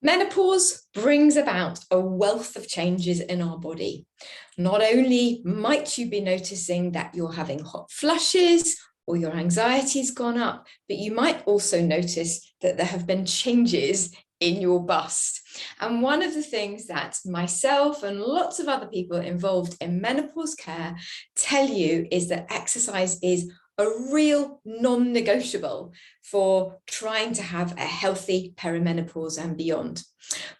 Menopause brings about a wealth of changes in our body. Not only might you be noticing that you're having hot flushes or your anxiety's gone up, but you might also notice that there have been changes in your bust. And one of the things that myself and lots of other people involved in menopause care tell you is that exercise is a real non-negotiable for trying to have a healthy perimenopause and beyond.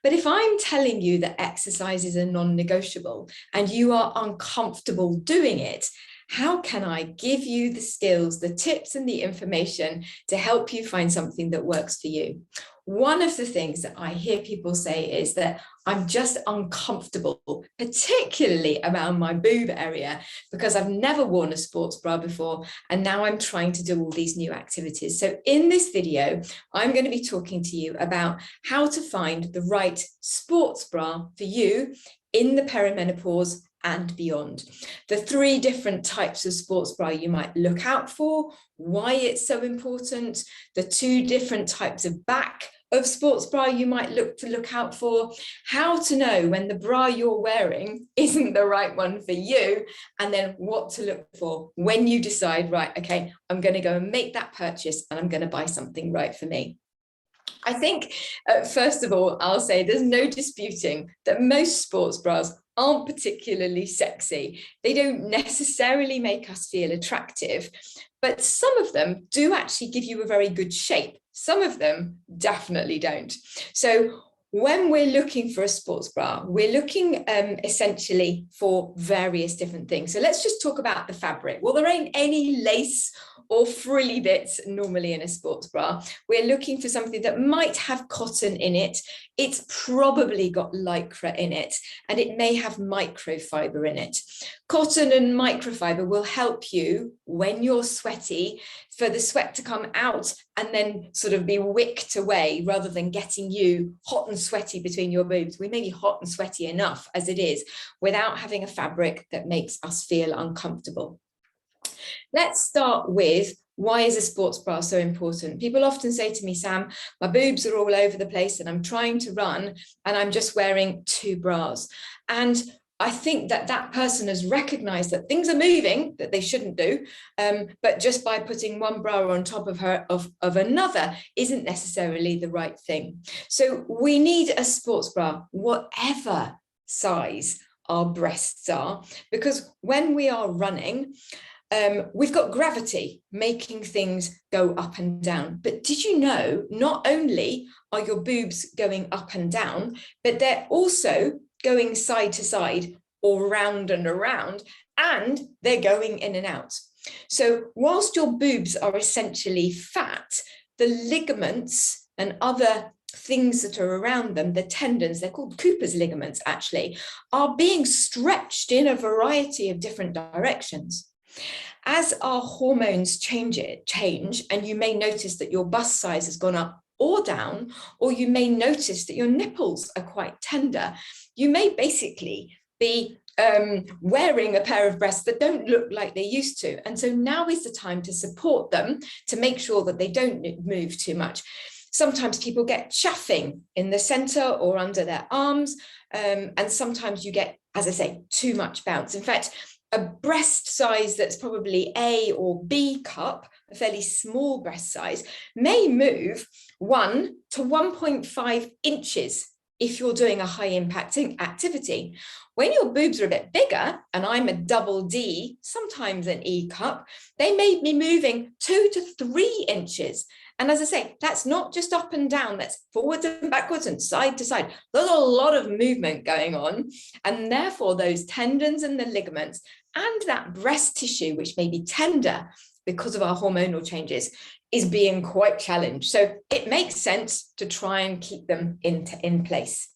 But if I'm telling you that exercise is a non-negotiable and you are uncomfortable doing it, how can I give you the skills, the tips and the information to help you find something that works for you? One of the things that I hear people say is that I'm just uncomfortable, particularly around my boob area, because I've never worn a sports bra before, and now I'm trying to do all these new activities. So in this video, I'm going to be talking to you about how to find the right sports bra for you in the perimenopause and beyond. The 3 different types of sports bra you might look out for, why it's so important, the 2 different types of back of sports bra you might look out for, how to know when the bra you're wearing isn't the right one for you, and then what to look for when you decide, right, okay, I'm going to go and make that purchase and I'm going to buy something right for me. I think, first of all, I'll say there's no disputing that most sports bras aren't particularly sexy. They don't necessarily make us feel attractive, but some of them do actually give you a very good shape. Some of them definitely don't. So when we're looking for a sports bra, we're looking essentially for various different things. So let's just talk about the fabric. Well, there ain't any lace or frilly bits normally in a sports bra. We're looking for something that might have cotton in it. It's probably got lycra in it, and it may have microfiber in it. Cotton and microfiber will help you when you're sweaty for the sweat to come out and then sort of be wicked away rather than getting you hot and sweaty between your boobs. We may be hot and sweaty enough as it is without having a fabric that makes us feel uncomfortable. Let's start with, why is a sports bra so important? People often say to me, Sam, my boobs are all over the place and I'm trying to run and I'm just wearing 2 bras. And I think that that person has recognized that things are moving that they shouldn't do, but just by putting one bra on top of another isn't necessarily the right thing. So we need a sports bra, whatever size our breasts are, because when we are running, we've got gravity making things go up and down. But did you know, not only are your boobs going up and down, but they're also going side to side or round and around, and they're going in and out. So whilst your boobs are essentially fat, the ligaments and other things that are around them, the tendons, they're called Cooper's ligaments actually, are being stretched in a variety of different directions. As our hormones change, and you may notice that your bust size has gone up or down, or you may notice that your nipples are quite tender, you may basically be wearing a pair of breasts that don't look like they used to. And so now is the time to support them to make sure that they don't move too much. Sometimes people get chaffing in the center or under their arms, and sometimes you get, as I say, too much bounce. In fact, a breast size that's probably A or B cup, a fairly small breast size, may move 1 to 1.5 inches if you're doing a high impacting activity. When your boobs are a bit bigger, and I'm a double D, sometimes an E cup, they may be moving 2 to 3 inches. And as I say, that's not just up and down, that's forwards and backwards and side to side. There's a lot of movement going on. And therefore those tendons and the ligaments and that breast tissue, which may be tender because of our hormonal changes, is being quite challenged. So it makes sense to try and keep them in place.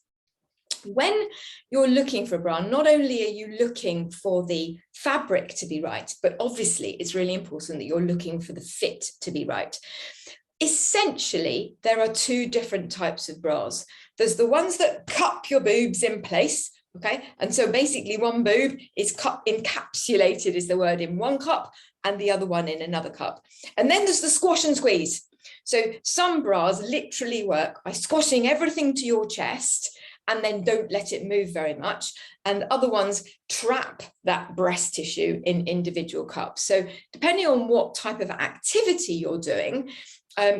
When you're looking for a bra, not only are you looking for the fabric to be right, but obviously it's really important that you're looking for the fit to be right. Essentially, there are 2 different types of bras. There's the ones that cup your boobs in place, okay? And so basically one boob is encapsulated is the word, in one cup and the other one in another cup. And then there's the squash and squeeze. So some bras literally work by squashing everything to your chest and then don't let it move very much. And other ones trap that breast tissue in individual cups. So depending on what type of activity you're doing,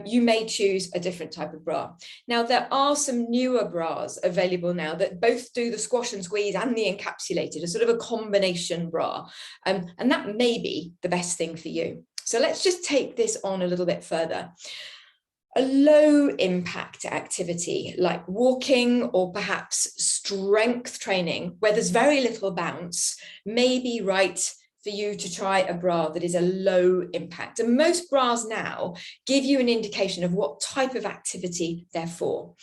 you may choose a different type of bra. Now, there are some newer bras available now that both do the squash and squeeze and the encapsulated, a sort of a combination bra. And that may be the best thing for you. So let's just take this on a little bit further. A low impact activity like walking or perhaps strength training, where there's very little bounce, may be right for you to try a bra that is a low impact. And most bras now give you an indication of what type of activity they're for.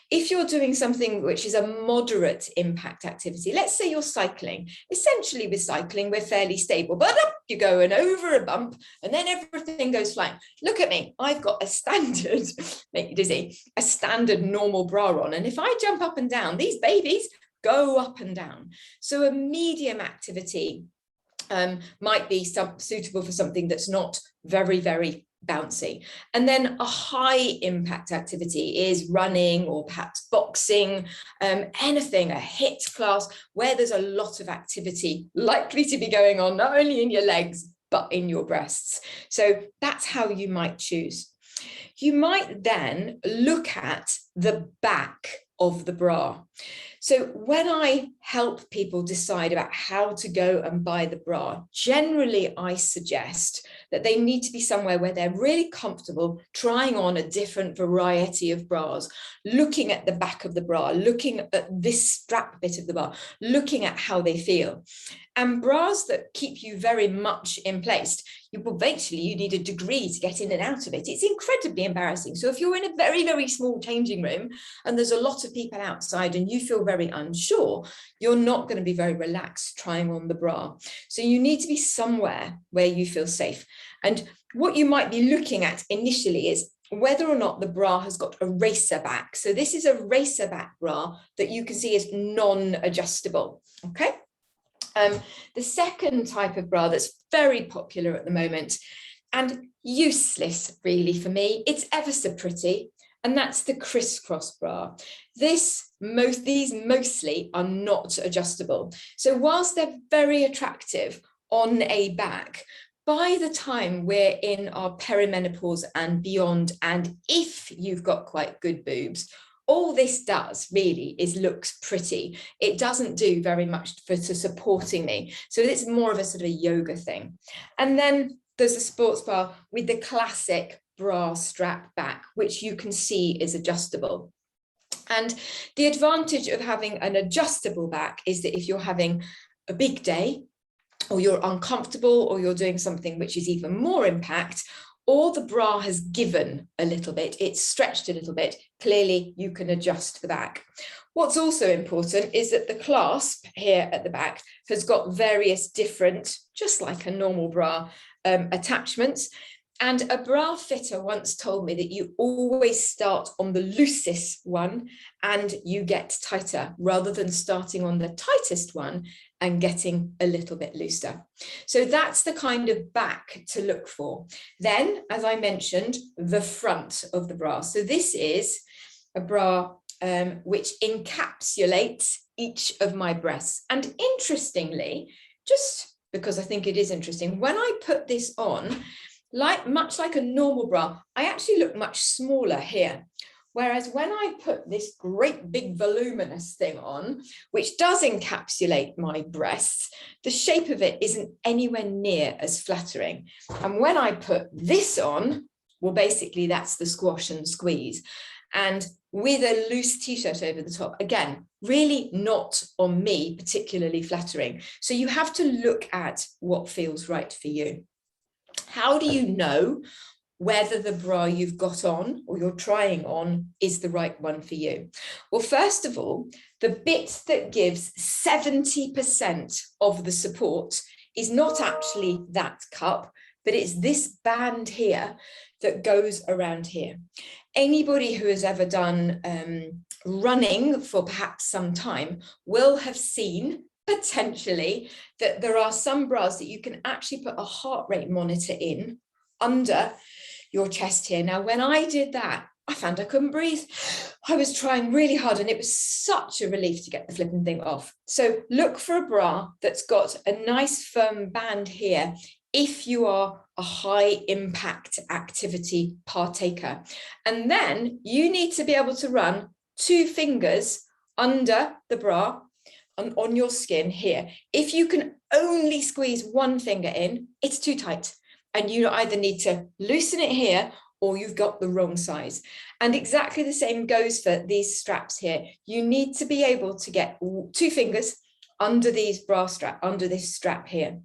If you're doing something which is a moderate impact activity, let's say you're cycling, essentially with cycling, we're fairly stable, but up you go and over a bump, and then everything goes flying. Look at me, I've got a standard, make you dizzy, a standard normal bra on. And if I jump up and down, these babies go up and down. So a medium activity might be suitable for something that's not very, very bouncy. And then a high impact activity is running or perhaps boxing, anything, a HIIT class where there's a lot of activity likely to be going on, not only in your legs, but in your breasts. So that's how you might choose. You might then look at the back of the bra. So when I help people decide about how to go and buy the bra, generally I suggest that they need to be somewhere where they're really comfortable trying on a different variety of bras, looking at the back of the bra, looking at this strap bit of the bra, looking at how they feel. And bras that keep you very much in place, eventually you need a degree to get in and out of it. It's incredibly embarrassing. So if you're in a very, very small changing room and there's a lot of people outside and you feel very unsure, you're not going to be very relaxed trying on the bra. So you need to be somewhere where you feel safe. And what you might be looking at initially is whether or not the bra has got a racer back. So this is a racer back bra that you can see is non-adjustable. Okay. The second type of bra that's very popular at the moment and useless really for me, it's ever so pretty, and that's the crisscross bra. These mostly are not adjustable. So whilst they're very attractive on a back, by the time we're in our perimenopause and beyond, and if you've got quite good boobs, all this does really is looks pretty. It doesn't do very much to supporting me. So it's more of a sort of a yoga thing. And then there's a sports bra with the classic bra strap back, which you can see is adjustable. And the advantage of having an adjustable back is that if you're having a big day, or you're uncomfortable, or you're doing something which is even more impact, or the bra has given a little bit, it's stretched a little bit, clearly you can adjust the back. What's also important is that the clasp here at the back has got various different, just like a normal bra, attachments. And a bra fitter once told me that you always start on the loosest one and you get tighter rather than starting on the tightest one and getting a little bit looser. So that's the kind of back to look for. Then, as I mentioned, the front of the bra. So this is a bra which encapsulates each of my breasts. And interestingly, just because I think it is interesting, when I put this on, much like a normal bra, I actually look much smaller here. Whereas when I put this great big voluminous thing on, which does encapsulate my breasts, the shape of it isn't anywhere near as flattering. And when I put this on, well, basically that's the squash and squeeze. And with a loose t-shirt over the top, again, really not on me particularly flattering. So you have to look at what feels right for you. How do you know whether the bra you've got on or you're trying on is the right one for you? Well, first of all, the bit that gives 70% of the support is not actually that cup, but it's this band here that goes around here. Anybody who has ever done running for perhaps some time will have seen potentially that there are some bras that you can actually put a heart rate monitor in under your chest here. Now, when I did that, I found I couldn't breathe. I was trying really hard and it was such a relief to get the flipping thing off. So look for a bra that's got a nice firm band here if you are a high impact activity partaker. And then you need to be able to run 2 fingers under the bra on your skin here. If you can only squeeze 1 finger in, it's too tight. And you either need to loosen it here or you've got the wrong size. And exactly the same goes for these straps here. You need to be able to get 2 fingers under these bra strap, under this strap here.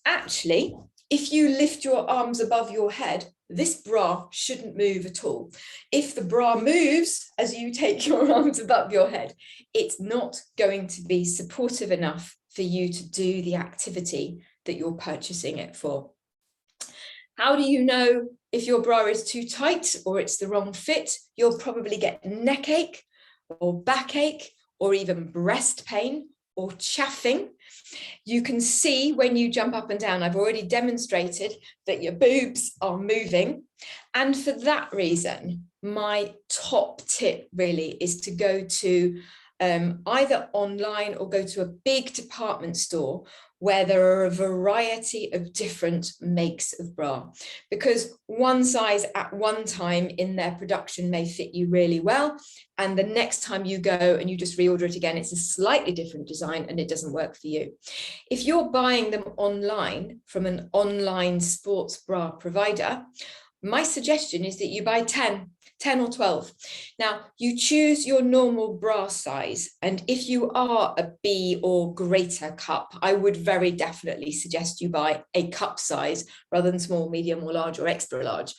Actually, if you lift your arms above your head, this bra shouldn't move at all. If the bra moves as you take your arms above your head, it's not going to be supportive enough for you to do the activity that you're purchasing it for. How do you know if your bra is too tight or it's the wrong fit? You'll probably get neck ache or backache or even breast pain or chaffing. You can see when you jump up and down, I've already demonstrated that your boobs are moving. And for that reason, my top tip really is to go to either online or go to a big department store where there are a variety of different makes of bra, because one size at one time in their production may fit you really well, and the next time you go and you just reorder it again, it's a slightly different design and it doesn't work for you. If you're buying them online from an online sports bra provider, my suggestion is that you buy 10 or 12. Now, you choose your normal bra size, and if you are a B or greater cup, I would very definitely suggest you buy a cup size rather than small, medium or large or extra large.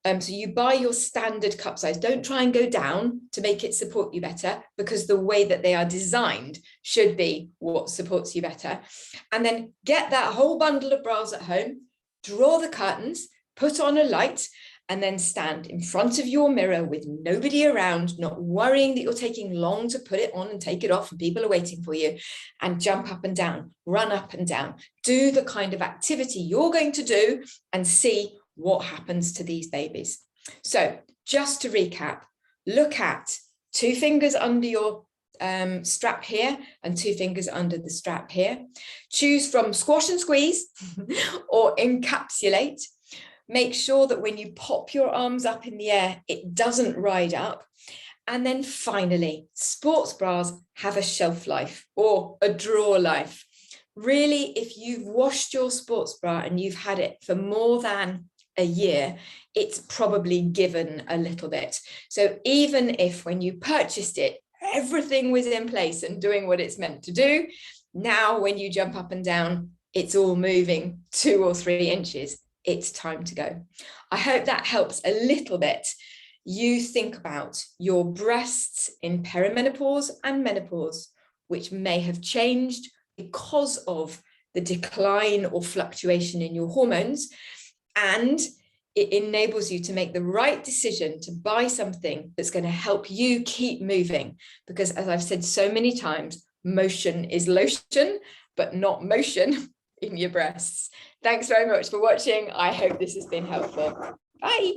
So you buy your standard cup size. Don't try and go down to make it support you better, because the way that they are designed should be what supports you better. And then get that whole bundle of bras at home, draw the curtains, put on a light, and then stand in front of your mirror with nobody around, not worrying that you're taking long to put it on and take it off and people are waiting for you, and jump up and down, run up and down, do the kind of activity you're going to do and see what happens to these babies. So just to recap, look at 2 fingers under your strap here and 2 fingers under the strap here. Choose from squash and squeeze or encapsulate. Make sure that when you pop your arms up in the air, it doesn't ride up. And then finally, sports bras have a shelf life or a drawer life. Really, if you've washed your sports bra and you've had it for more than a year, it's probably given a little bit. So even if when you purchased it, everything was in place and doing what it's meant to do, now when you jump up and down, it's all moving 2 or 3 inches. It's time to go. I hope that helps a little bit. You think about your breasts in perimenopause and menopause, which may have changed because of the decline or fluctuation in your hormones, and it enables you to make the right decision to buy something that's going to help you keep moving. Because as I've said so many times, motion is lotion, but not motion in your breasts. Thanks very much for watching. I hope this has been helpful. Bye.